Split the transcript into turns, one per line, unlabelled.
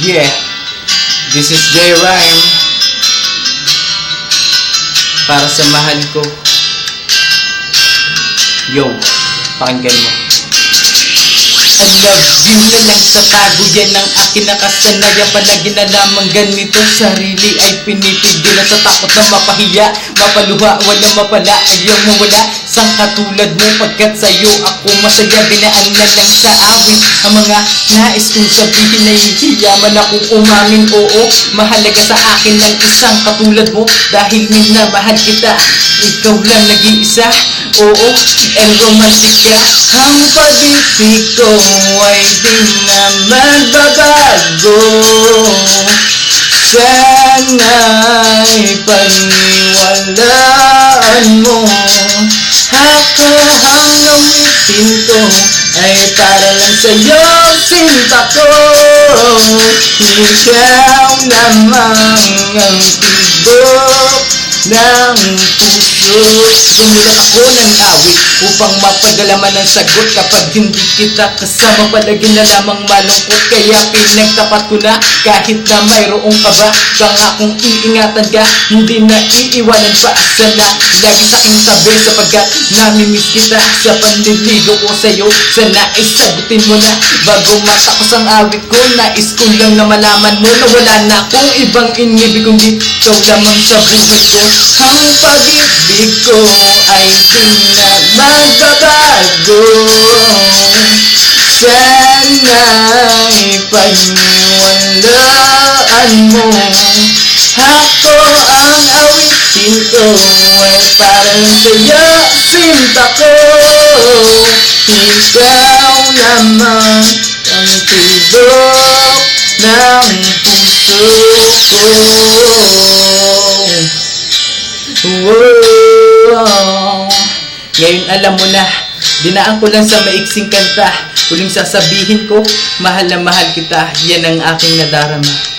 Yeah, this is J Rhyme para sa mahal ko. Yo, pakinggan mo. I love you na lang sa tago, yan ang akin nakasanayan. Palagi na lamang ganito, sarili ay pinipigilan sa takot na mapahiya, mapaluha, walang mapala, ayaw mawala sang katulad mo. Pagkat sa'yo ako masaya, binaan na lang sa awit ang mga nais kong sabihin. Nahihiya man akong umamin, oo, mahalaga sa akin ang isang katulad mo. Dahil minamahal kita, ikaw lang nag-iisa, oo, and romantic ka. Ang pag-ibig ko ay di na magbabago. Sana'y paniwalaan mo. Ako ang awitin ko ay para lang sa'yo, sinta ko. Ikaw lamang ang tibok ng puso. Gumilan ako ng awit upang mapagalaman ang sagot. Kapag hindi kita kasama, palagi na lamang malungkot. Kaya pinagtapat ko na kahit na mayroong kaba. Pangakong iingatan ka, hindi na iiwanan pa. Sana lagi sa aking tabi, sapagkat namimiss kita. Sa panliligaw ko sa'yo, sana isagutin mo na bago matapos ang awit ko. Nais ko lang na malaman mo na wala na akong ibang inibig, kundi ikaw lamang sa buhay ko. Ang pag-ibig ko ay di na magbabago. Sana'y paniwalaan mo. Ako ang awitin ko ay para sa'yo, sinta ko. Ikaw lamang ang tibok ng puso ko. Wow. Ngayon alam mo na, dinaan ko lang sa maiksing kanta. Huling sasabihin ko, mahal na mahal kita, yan ang aking nadarama.